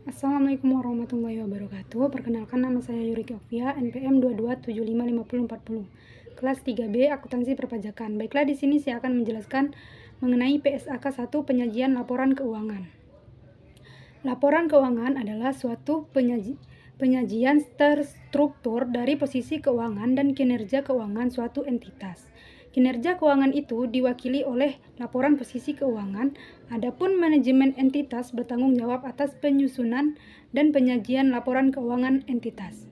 Assalamualaikum warahmatullahi wabarakatuh. Perkenalkan, nama saya Yuriki Okvia, NPM 22755040. Kelas 3B Akuntansi Perpajakan. Baiklah, di sini saya akan menjelaskan mengenai PSAK 1 penyajian laporan keuangan. Laporan keuangan adalah suatu penyajian terstruktur dari posisi keuangan dan kinerja keuangan suatu entitas. Kinerja keuangan itu diwakili oleh laporan posisi keuangan, adapun manajemen entitas bertanggung jawab atas penyusunan dan penyajian laporan keuangan entitas.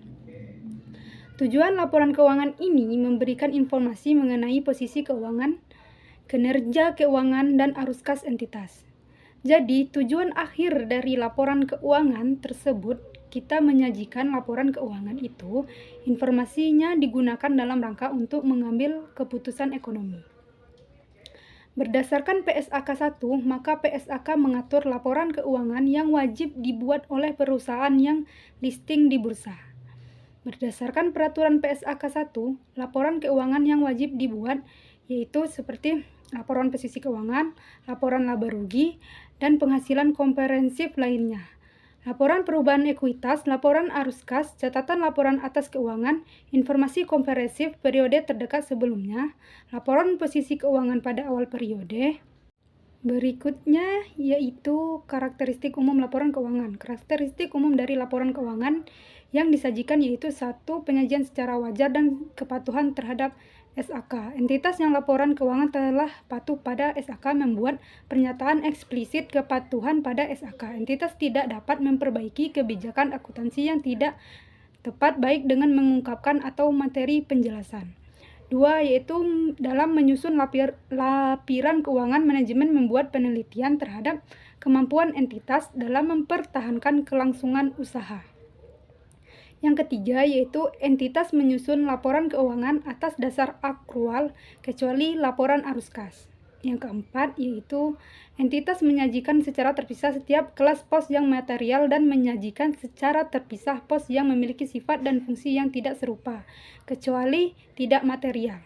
Tujuan laporan keuangan ini memberikan informasi mengenai posisi keuangan, kinerja keuangan, dan arus kas entitas. Jadi, tujuan akhir dari laporan keuangan tersebut, kita menyajikan laporan keuangan itu, informasinya digunakan dalam rangka untuk mengambil keputusan ekonomi. Berdasarkan PSAK 1, maka PSAK mengatur laporan keuangan yang wajib dibuat oleh perusahaan yang listing di bursa. Berdasarkan peraturan PSAK 1, laporan keuangan yang wajib dibuat yaitu seperti laporan posisi keuangan, laporan laba rugi, dan penghasilan komprehensif lainnya. Laporan perubahan ekuitas, laporan arus kas, catatan laporan atas keuangan, informasi komprehensif periode terdekat sebelumnya, laporan posisi keuangan pada awal periode. Berikutnya yaitu karakteristik umum laporan keuangan. Karakteristik umum dari laporan keuangan yang disajikan yaitu 1. Penyajian secara wajar dan kepatuhan terhadap SAK. Entitas yang laporan keuangan telah patuh pada SAK membuat pernyataan eksplisit kepatuhan pada SAK. Entitas tidak dapat memperbaiki kebijakan akuntansi yang tidak tepat baik dengan mengungkapkan atau materi penjelasan. 2. Yaitu dalam menyusun lapiran keuangan, manajemen membuat penelitian terhadap kemampuan entitas dalam mempertahankan kelangsungan usaha. Yang ketiga yaitu entitas menyusun laporan keuangan atas dasar akrual kecuali laporan arus kas. Yang keempat yaitu entitas menyajikan secara terpisah setiap kelas pos yang material dan menyajikan secara terpisah pos yang memiliki sifat dan fungsi yang tidak serupa, kecuali tidak material.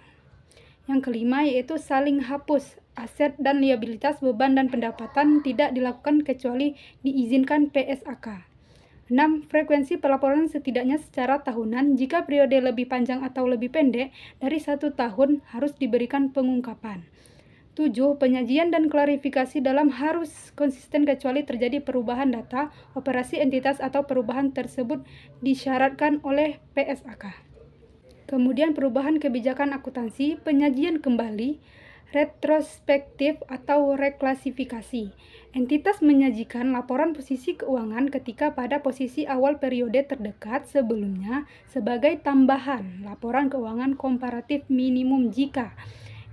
Yang kelima yaitu saling hapus. Aset dan liabilitas, beban dan pendapatan tidak dilakukan kecuali diizinkan PSAK. 6. Frekuensi pelaporan setidaknya secara tahunan. Jika periode lebih panjang atau lebih pendek dari 1 tahun harus diberikan pengungkapan. 7. Penyajian dan klarifikasi dalam harus konsisten kecuali terjadi perubahan data, operasi entitas atau perubahan tersebut disyaratkan oleh PSAK. Kemudian perubahan kebijakan akuntansi, penyajian kembali, retrospektif atau reklasifikasi. Entitas menyajikan laporan posisi keuangan ketika pada posisi awal periode terdekat sebelumnya sebagai tambahan laporan keuangan komparatif minimum jika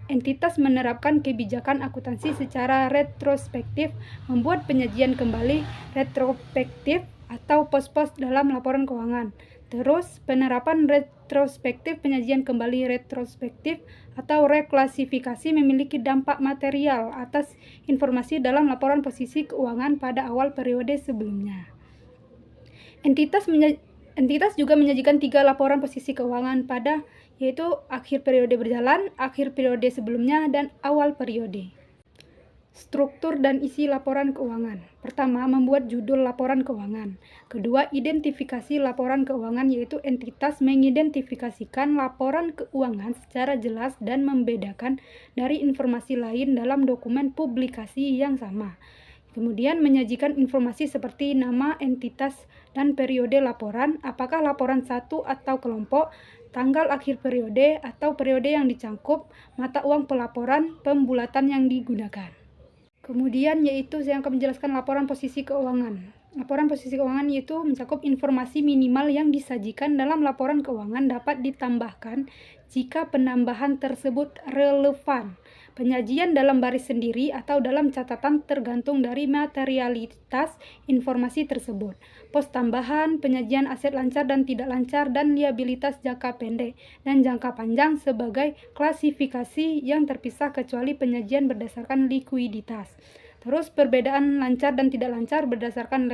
entitas menerapkan kebijakan akuntansi secara retrospektif, membuat penyajian kembali retrospektif atau pos-pos dalam laporan keuangan. Terus, penerapan retrospektif, penyajian kembali retrospektif, atau reklasifikasi memiliki dampak material atas informasi dalam laporan posisi keuangan pada awal periode sebelumnya. Entitas juga menyajikan 3 laporan posisi keuangan pada yaitu akhir periode berjalan, akhir periode sebelumnya, dan awal periode. Struktur dan isi laporan keuangan. Pertama, membuat judul laporan keuangan. Kedua, identifikasi laporan keuangan yaitu entitas mengidentifikasikan laporan keuangan secara jelas dan membedakan dari informasi lain dalam dokumen publikasi yang sama. Kemudian menyajikan informasi seperti nama entitas dan periode laporan, apakah laporan satu atau kelompok, tanggal akhir periode atau periode yang dicangkup, mata uang pelaporan, pembulatan yang digunakan. Kemudian yaitu saya akan menjelaskan laporan posisi keuangan. Laporan posisi keuangan yaitu mencakup informasi minimal yang disajikan dalam laporan keuangan dapat ditambahkan jika penambahan tersebut relevan. Penyajian dalam baris sendiri atau dalam catatan tergantung dari materialitas informasi tersebut. Pos tambahan, penyajian aset lancar dan tidak lancar, dan liabilitas jangka pendek dan jangka panjang sebagai klasifikasi yang terpisah kecuali penyajian berdasarkan likuiditas. Terus perbedaan lancar dan tidak lancar berdasarkan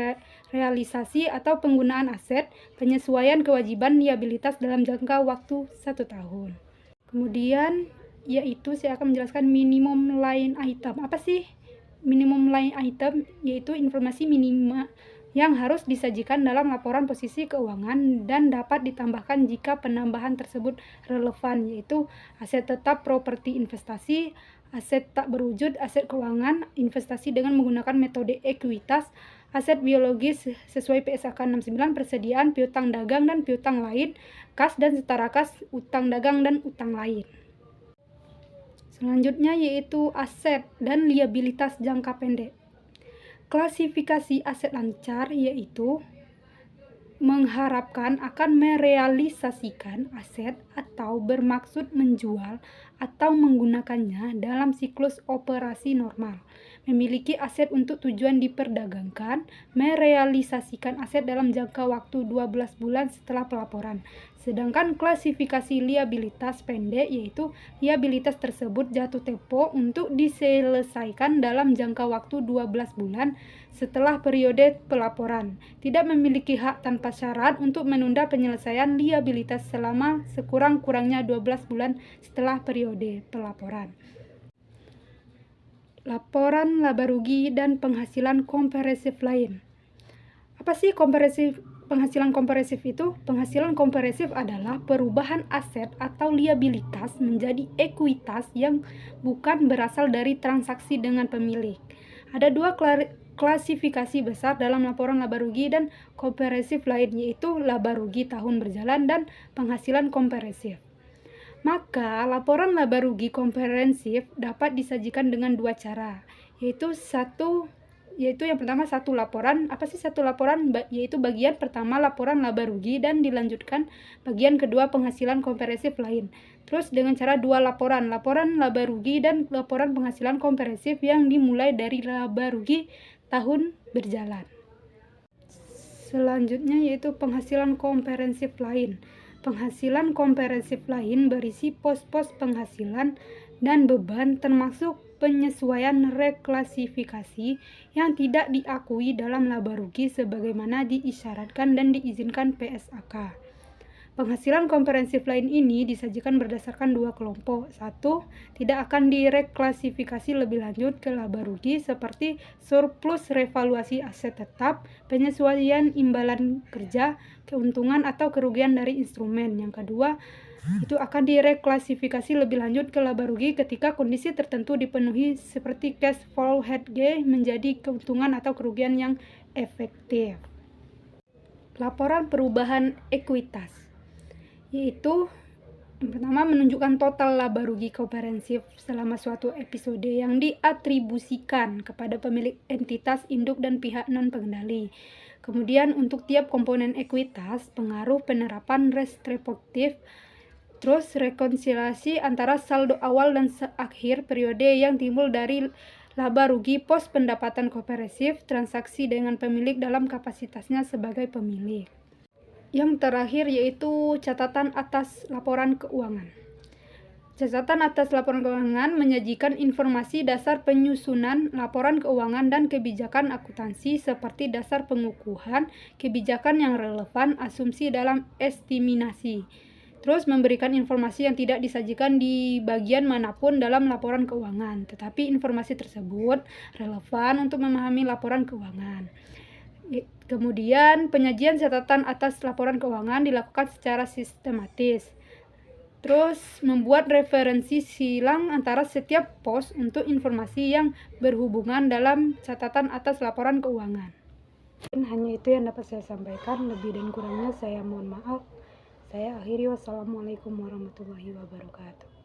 realisasi atau penggunaan aset, penyesuaian kewajiban liabilitas dalam jangka waktu 1 tahun. Kemudian yaitu saya akan menjelaskan minimum line item. Apa sih minimum line item? Yaitu informasi minima yang harus disajikan dalam laporan posisi keuangan dan dapat ditambahkan jika penambahan tersebut relevan, yaitu aset tetap, properti investasi, aset tak berwujud, aset keuangan, investasi dengan menggunakan metode ekuitas, aset biologis sesuai PSAK 69, persediaan, piutang dagang dan piutang lain, kas dan setara kas, utang dagang dan utang lain. Selanjutnya yaitu aset dan liabilitas jangka pendek. Klasifikasi aset lancar yaitu mengharapkan akan merealisasikan aset atau bermaksud menjual atau menggunakannya dalam siklus operasi normal, memiliki aset untuk tujuan diperdagangkan, merealisasikan aset dalam jangka waktu 12 bulan setelah pelaporan. Sedangkan klasifikasi liabilitas pendek yaitu liabilitas tersebut jatuh tempo untuk diselesaikan dalam jangka waktu 12 bulan setelah periode pelaporan, tidak memiliki hak tanpa syarat untuk menunda penyelesaian liabilitas selama sekurang-kurangnya 12 bulan setelah periode pelaporan. Laporan laba rugi dan penghasilan komprehensif lain. Apa sih penghasilan komprehensif itu? Penghasilan komprehensif adalah perubahan aset atau liabilitas menjadi ekuitas yang bukan berasal dari transaksi dengan pemilik. Ada dua klasifikasi besar dalam laporan laba rugi dan komprehensif lain, yaitu laba rugi tahun berjalan dan penghasilan komprehensif. Maka laporan laba rugi komprehensif dapat disajikan dengan dua cara, yaitu yang pertama satu laporan. Apa sih satu laporan? Yaitu bagian pertama laporan laba rugi dan dilanjutkan bagian kedua penghasilan komprehensif lain. Terus dengan cara dua laporan laba rugi dan laporan penghasilan komprehensif yang dimulai dari laba rugi tahun berjalan. Selanjutnya yaitu penghasilan komprehensif lain. Penghasilan komprehensif lain berisi pos-pos penghasilan dan beban termasuk penyesuaian reklasifikasi yang tidak diakui dalam laba rugi sebagaimana diisyaratkan dan diizinkan PSAK. Penghasilan komprehensif lain ini disajikan berdasarkan dua kelompok. Satu, tidak akan direklasifikasi lebih lanjut ke laba rugi seperti surplus revaluasi aset tetap, penyesuaian imbalan kerja, keuntungan atau kerugian dari instrumen. Yang kedua, itu akan direklasifikasi lebih lanjut ke laba rugi ketika kondisi tertentu dipenuhi seperti cash flow hedge menjadi keuntungan atau kerugian yang efektif. Laporan perubahan ekuitas yaitu yang pertama menunjukkan total laba rugi komprehensif selama suatu episode yang diatribusikan kepada pemilik entitas induk dan pihak non pengendali. Kemudian untuk tiap komponen ekuitas, pengaruh penerapan retrospektif, terus rekonsiliasi antara saldo awal dan akhir periode yang timbul dari laba rugi pos pendapatan komprehensif, transaksi dengan pemilik dalam kapasitasnya sebagai pemilik. Yang terakhir yaitu catatan atas laporan keuangan. Catatan atas laporan keuangan menyajikan informasi dasar penyusunan laporan keuangan dan kebijakan akuntansi seperti dasar pengukuhan, kebijakan yang relevan, asumsi dalam estimasi. Terus memberikan informasi yang tidak disajikan di bagian manapun dalam laporan keuangan, tetapi informasi tersebut relevan untuk memahami laporan keuangan. Kemudian penyajian catatan atas laporan keuangan dilakukan secara sistematis. Terus membuat referensi silang antara setiap pos untuk informasi yang berhubungan dalam catatan atas laporan keuangan. Hanya itu yang dapat saya sampaikan, lebih dan kurangnya saya mohon maaf. Saya akhiri, wassalamualaikum warahmatullahi wabarakatuh.